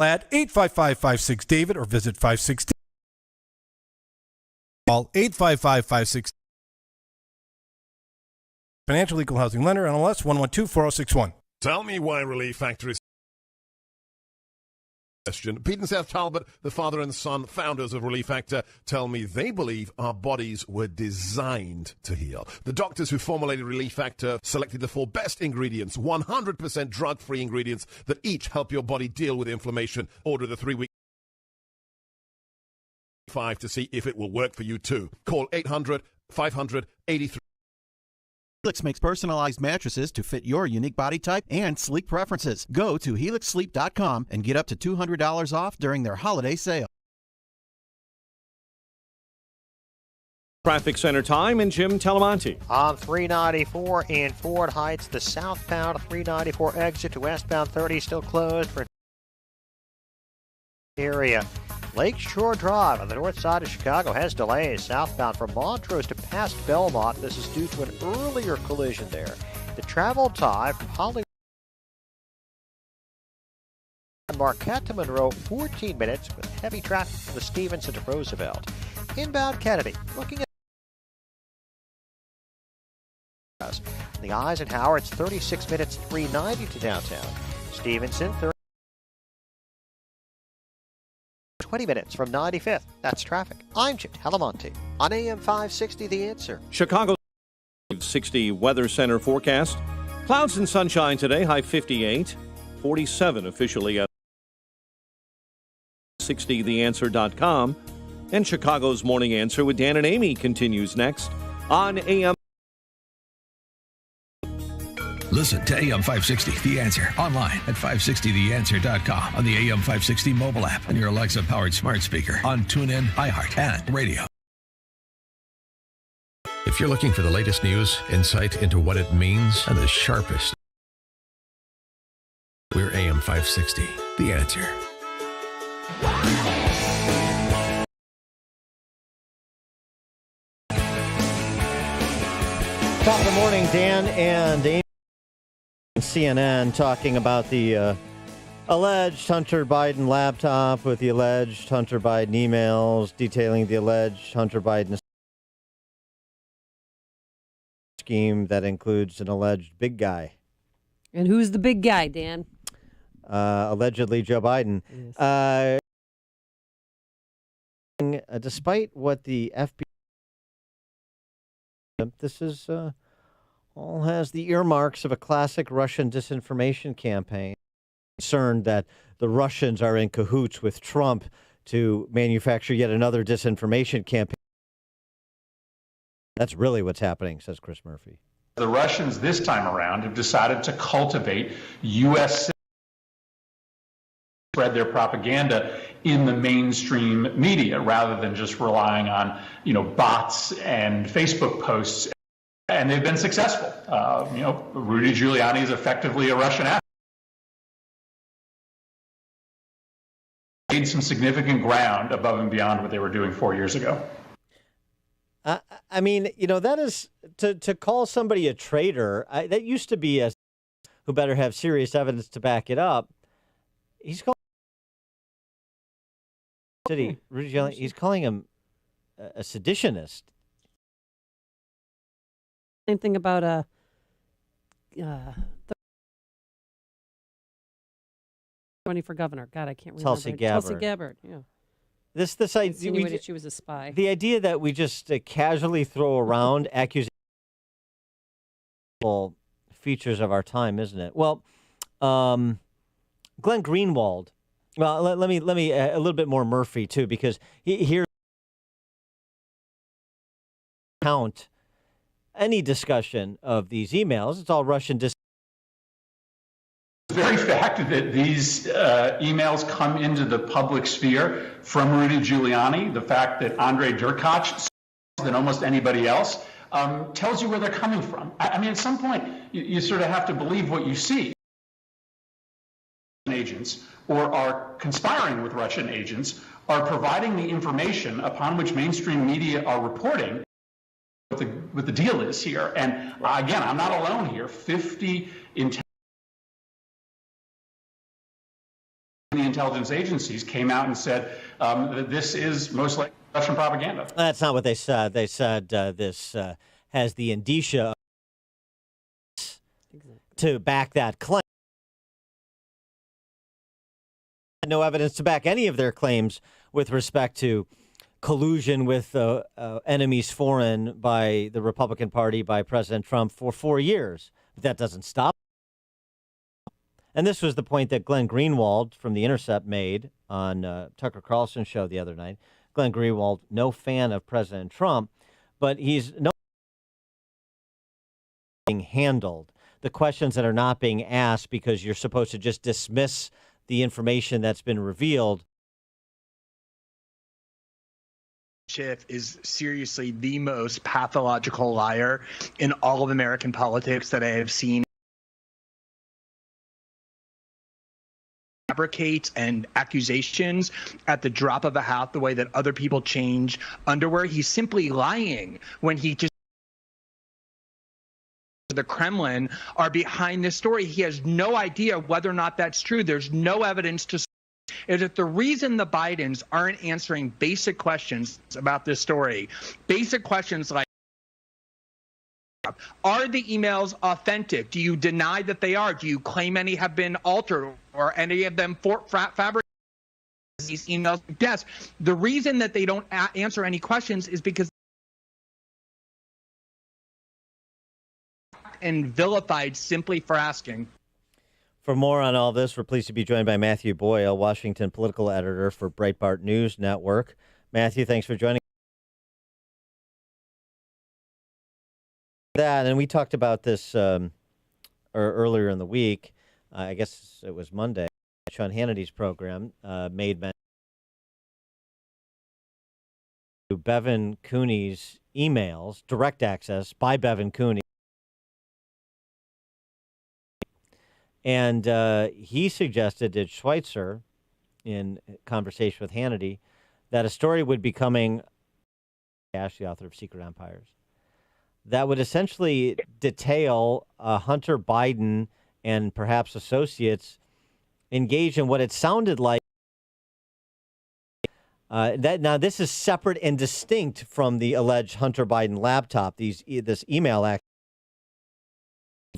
at 855-56-DAVID or visit 560. Call 855-56. Financial Equal Housing Lender, NMLS 1124061. Tell me why Relief Factor is question. Pete and Seth Talbot, the father and son founders of Relief Factor, tell me they believe our bodies were designed to heal. The doctors who formulated Relief Factor selected the 4 best ingredients, 100% drug-free ingredients that each help your body deal with inflammation. Order the 3-week 5 to see if it will work for you too. Call 800-500-83. Helix makes personalized mattresses to fit your unique body type and sleep preferences. Go to helixsleep.com and get up to $200 off during their holiday sale. Traffic Center time and Jim Talamonte. On 394 in Ford Heights, the southbound 394 exit to westbound 30 still closed for area. Lakeshore Drive on the north side of Chicago has delays southbound from Montrose to past Belmont. This is due to an earlier collision there. The travel time from Hollywood and Marquette to Monroe, 14 minutes with heavy traffic from the Stevenson to Roosevelt. Inbound Kennedy, looking at the Eisenhower, it's 36 minutes, 390 to downtown. Stevenson, 20 minutes from 95th. That's traffic. I'm Jim Talamonte on AM 560, The Answer. Chicago 60 Weather Center forecast. Clouds and sunshine today, high 58. 47 officially at 60theanswer.com. And Chicago's Morning Answer with Dan and Amy continues next on AM. Listen to AM 560, The Answer, online at 560theanswer.com, on the AM 560 mobile app, on your Alexa-powered smart speaker, on TuneIn, iHeart, and radio. If you're looking for the latest news, insight into what it means, and the sharpest, we're AM 560, The Answer. Top of the morning, Dan and Amy. CNN talking about the alleged Hunter Biden laptop with the alleged Hunter Biden emails detailing the alleged Hunter Biden scheme that includes an alleged big guy. And who's the big guy, Dan? Allegedly Joe Biden. Yes. Despite what the FBI... This is... all has the earmarks of a classic Russian disinformation campaign. Concerned that the Russians are in cahoots with Trump to manufacture yet another disinformation campaign. That's really what's happening, says Chris Murphy. The Russians this time around have decided to cultivate U.S. spread their propaganda in the mainstream media rather than just relying on, bots and Facebook posts. And they've been successful. Rudy Giuliani is effectively a Russian asset. Made some significant ground above and beyond what they were doing 4 years ago. That is to call somebody a traitor. That used to be who better have serious evidence to back it up. He's calling Rudy Giuliani. He's calling him a seditionist. Same thing about running for governor. God, I can't remember. Tulsi Gabbard. Tulsi Gabbard, yeah. This idea, insinuated she was a spy. The idea that we just casually throw around accusations features of our time, isn't it? Well, Glenn Greenwald. Well, let me a little bit more Murphy too, because here count any discussion of these emails. It's all Russian The very fact that these emails come into the public sphere from Rudy Giuliani, the fact that Andrei Derkach than almost anybody else, tells you where they're coming from. At some point, you sort of have to believe what you see. Agents or are conspiring with Russian agents are providing the information upon which mainstream media are reporting what the deal is here. And again, I'm not alone here. 50 intelligence The intelligence agencies came out and said that this is most likely Russian propaganda. That's not what they said. They said this has the indicia to back that claim. No evidence to back any of their claims with respect to collusion with enemies foreign by the Republican Party, by President Trump for 4 years. But that doesn't stop. And this was the point that Glenn Greenwald from The Intercept made on Tucker Carlson's show the other night. Glenn Greenwald, no fan of President Trump, but he's no being handled. The questions that are not being asked because you're supposed to just dismiss the information that's been revealed. Schiff is seriously the most pathological liar in all of American politics that I have seen. Fabricates and accusations at the drop of a hat the way that other people change underwear. He's simply lying when he just the Kremlin are behind this story. He has no idea whether or not that's true. There's no evidence to is that the reason the Bidens aren't answering basic questions about this story, basic questions like, are the emails authentic? Do you deny that they are? Do you claim any have been altered or any of them fabricated? These emails, yes. The reason that they don't answer any questions is because and vilified simply for asking. For more on all this, we're pleased to be joined by Matthew Boyle, Washington political editor for Breitbart News Network. Matthew, thanks for joining. That, and we talked about this earlier in the week. I guess it was Monday. Sean Hannity's program made mention to Bevan Cooney's emails, direct access by Bevan Cooney. And he suggested to Schweitzer, in conversation with Hannity, that a story would be coming, Ash, the author of Secret Empires, that would essentially detail Hunter Biden and perhaps associates engage in what it sounded like. Now, this is separate and distinct from the alleged Hunter Biden laptop, this email act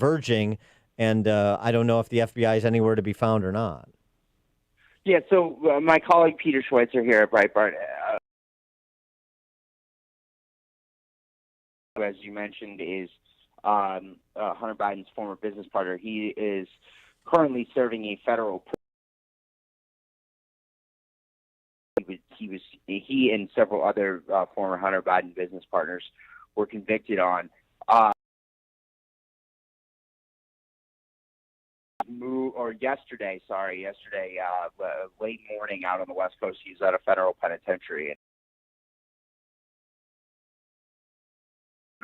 verging. And I don't know if the FBI is anywhere to be found or not. Yeah, so my colleague Peter Schweitzer here at Breitbart, as you mentioned, is Hunter Biden's former business partner. He is currently serving a federal. He and several other former Hunter Biden business partners were convicted on. Yesterday, late morning out on the West Coast, he was at a federal penitentiary.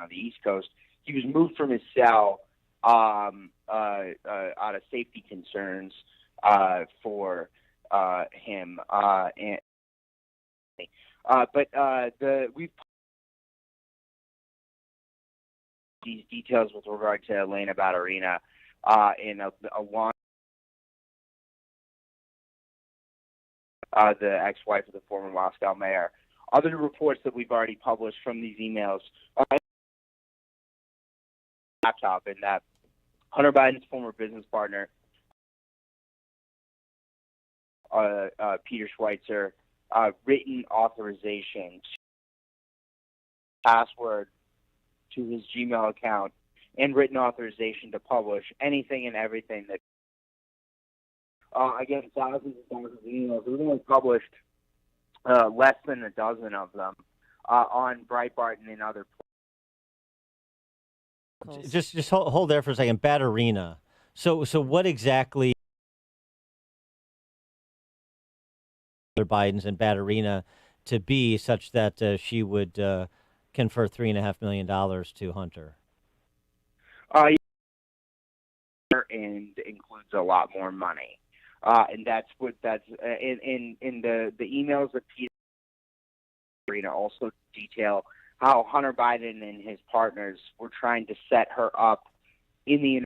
On the East Coast, he was moved from his cell out of safety concerns for him. We've these details with regard to Elena Baturina in a long. The ex-wife of the former Moscow mayor. Other reports that we've already published from these emails laptop, and that Hunter Biden's former business partner, Peter Schweitzer, written authorization, password to his Gmail account, and written authorization to publish anything and everything that. Again, thousands and thousands of emails. We've only published less than a dozen of them on Breitbart and in other places. Just hold there for a second. Baturina. So what exactly Biden's and Baturina to be such that she would confer $3.5 million to Hunter? And includes a lot more money. And that's in the emails that Peter also detail how Hunter Biden and his partners were trying to set her up in the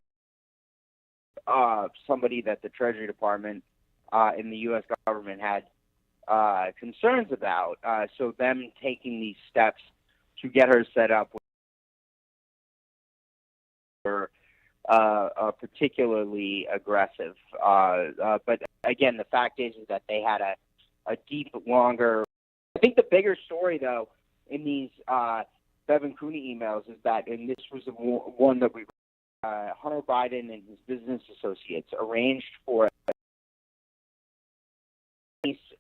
somebody that the Treasury Department in the U.S. government had concerns about. So them taking these steps to get her set up were particularly aggressive. But again, the fact is that they had a deep, longer. I think the bigger story, though, in these Bevan Cooney emails is that, and this was one that we, Hunter Biden and his business associates arranged for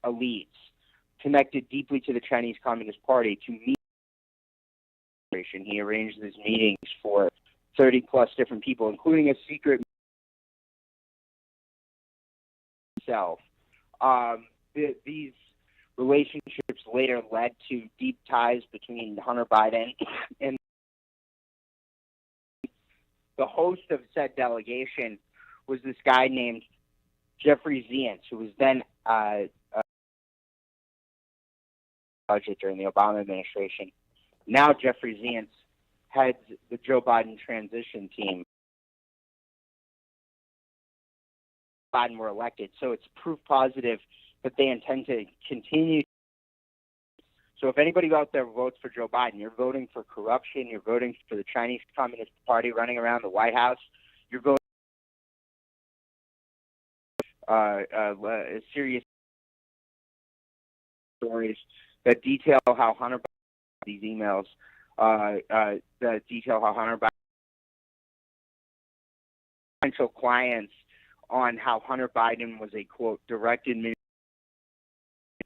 elites connected deeply to the Chinese Communist Party to meet. He arranged these meetings for 30-plus different people, including a secret himself. These relationships later led to deep ties between Hunter Biden and the host of said delegation was this guy named Jeffrey Zients, who was then budget during the Obama administration. Now Jeffrey Zients heads the Joe Biden transition team. Biden were elected, so it's proof positive that they intend to continue. So if anybody out there votes for Joe Biden, you're voting for corruption, you're voting for the Chinese Communist Party running around the White House, you're voting serious stories that detail how Hunter Biden, these emails, that detail how Hunter Biden potential clients on how Hunter Biden was a, quote, direct administrator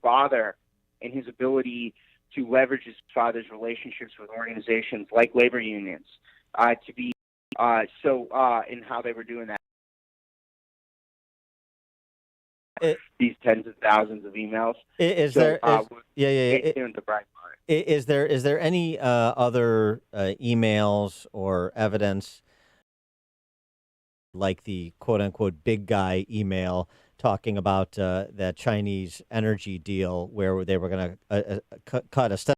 father and his ability to leverage his father's relationships with organizations like labor unions to be in how they were doing that. These tens of thousands of emails. Is there any other emails or evidence like the quote unquote big guy email talking about that Chinese energy deal where they were going to cut a step?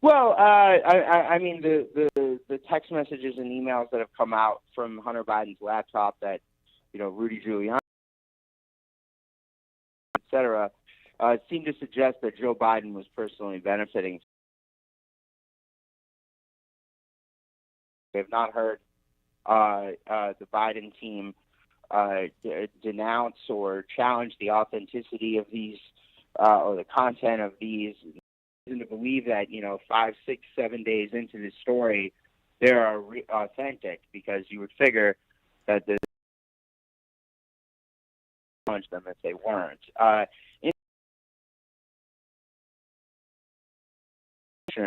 Well, I mean, the text messages and emails that have come out from Hunter Biden's laptop that, Rudy Giuliani, et cetera, seem to suggest that Joe Biden was personally benefiting. We have not heard the Biden team denounce or challenge the authenticity of these or the content of these. To believe that 5, 6, 7 days into this story, they are authentic, because you would figure that the challenge them if they weren't. Or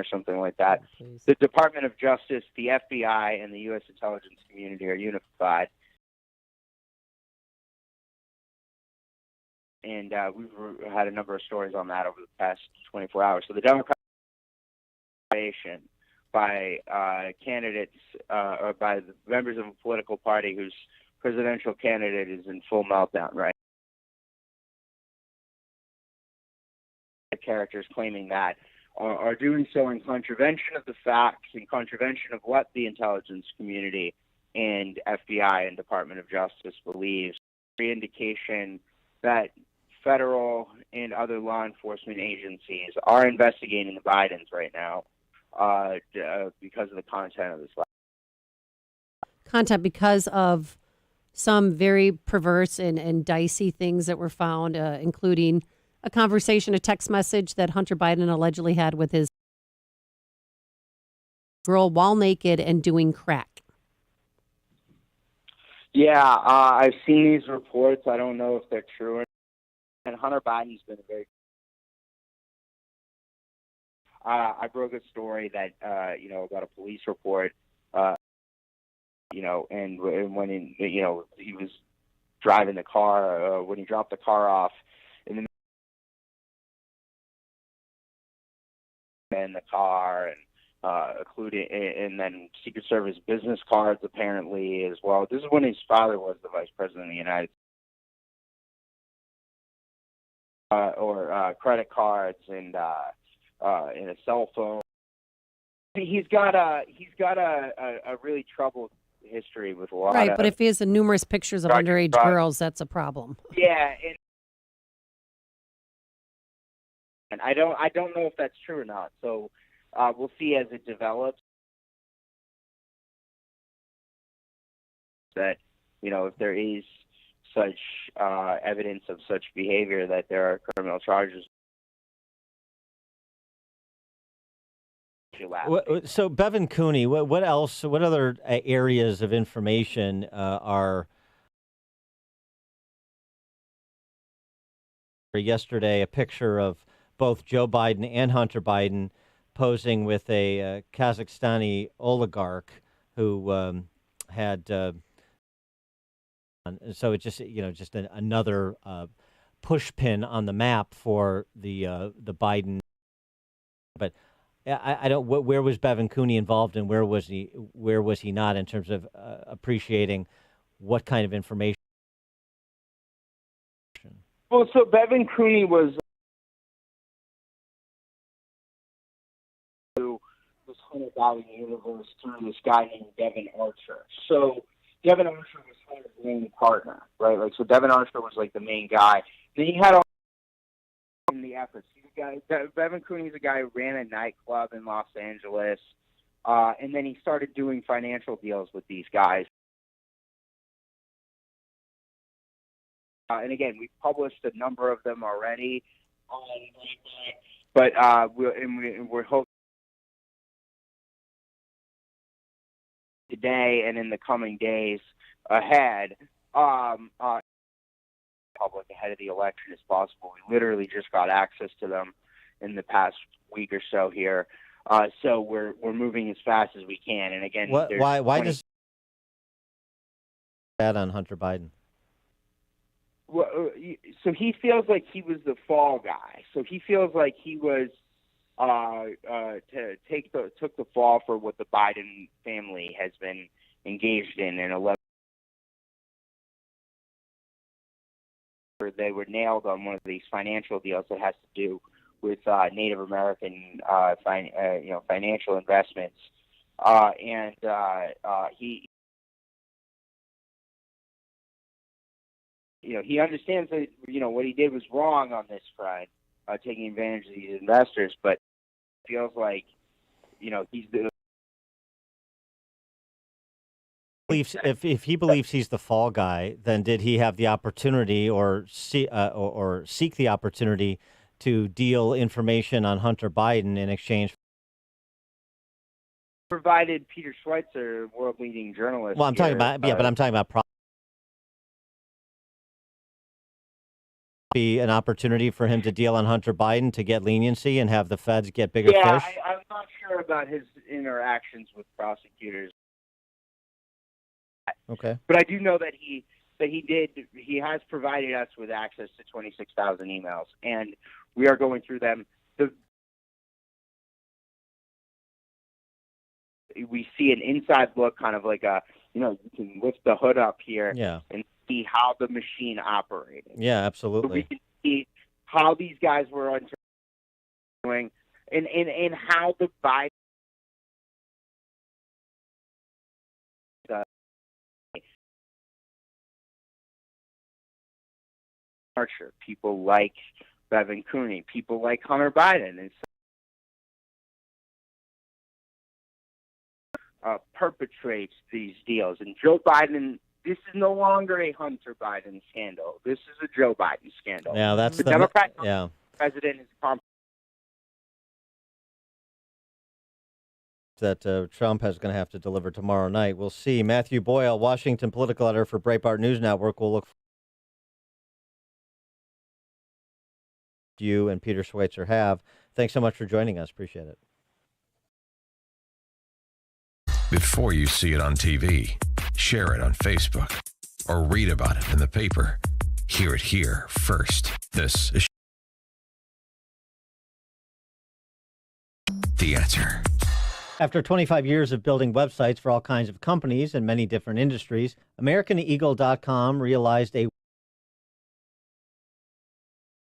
something like that. Please. The Department of Justice, the FBI, and the U.S. intelligence community are unified. And we've had a number of stories on that over the past 24 hours. So the Democratic by candidates or by the members of a political party whose presidential candidate is in full meltdown, right? Characters claiming that are doing so in contravention of the facts, in contravention of what the intelligence community and FBI and Department of Justice believes. The indication that federal and other law enforcement agencies are investigating the Bidens right now because of the content of this. Content because of some very perverse and dicey things that were found, including a conversation, a text message that Hunter Biden allegedly had with his girl while naked and doing crack. Yeah, I've seen these reports. I don't know if they're true or not. And Hunter Biden's been a very... I broke a story that, about a police report, and when he was driving the car, when he dropped the car off in the car, and including, and then Secret Service business cards apparently as well. This is when his father was the vice president of the United States. Or credit cards and a cell phone. He's got a really troubled history with a lot Right, of but if he has numerous pictures of underage girls, that's a problem. yeah, and I don't know if that's true or not. So we'll see as it develops. That if there is such evidence of such behavior, that there are criminal charges. So Bevan Cooney, what else? What other areas of information are? Yesterday, a picture of both Joe Biden and Hunter Biden posing with a Kazakhstani oligarch who had. So it's just another push pin on the map for the Biden. But I don't. Where was Bevan Cooney involved, and where was he not in terms of appreciating what kind of information? Well, so Bevan Cooney was this Hunter Biden universe through this guy named Devin Archer. So Devin Archer was Hunter's main partner, right? Like, so Devin Archer was like the main guy. Then he had all in the efforts. Bevan Cooney's a guy who ran a nightclub in Los Angeles, and then he started doing financial deals with these guys. And again, we've published a number of them already on Breitbart, but we're hoping today and in the coming days ahead, public ahead of the election as possible. We literally just got access to them in the past week or so here, so we're moving as fast as we can. And again, why does that on Hunter Biden? Well, so he feels like he was the fall guy. So he feels like he was took the fall for what the Biden family has been engaged in 11. They were nailed on one of these financial deals that has to do with Native American financial investments, and he understands that what he did was wrong on this front, taking advantage of these investors, but feels like he's the. If he believes he's the fall guy, then did he have the opportunity or seek the opportunity to deal information on Hunter Biden in exchange? Provided Peter Schweitzer, world-leading journalist. Well, I'm talking about but I'm talking about be an opportunity for him to deal on Hunter Biden to get leniency and have the feds get bigger fish? I'm not sure about his interactions with prosecutors. Okay. But I do know that he has provided us with access to 26,000 emails, and we are going through them. We see an inside look, kind of like you can lift the hood up here and see how the machine operated. Yeah, absolutely. So we can see how these guys were doing, and how the Biden Archer, people like Bevan Cooney, people like Hunter Biden, and perpetrates these deals. And Joe Biden, this is no longer a Hunter Biden scandal. This is a Joe Biden scandal. Yeah, that's the the Democrat president is that Trump is going to have to deliver tomorrow night. We'll see. Matthew Boyle, Washington political editor for Breitbart News Network. We'll look you and Peter Schweitzer have. Thanks so much for joining us. Appreciate it. Before you see it on TV, share it on Facebook, or read about it in the paper. Hear it here first. This is The Answer. After 25 years of building websites for all kinds of companies and many different industries, AmericanEagle.com realized a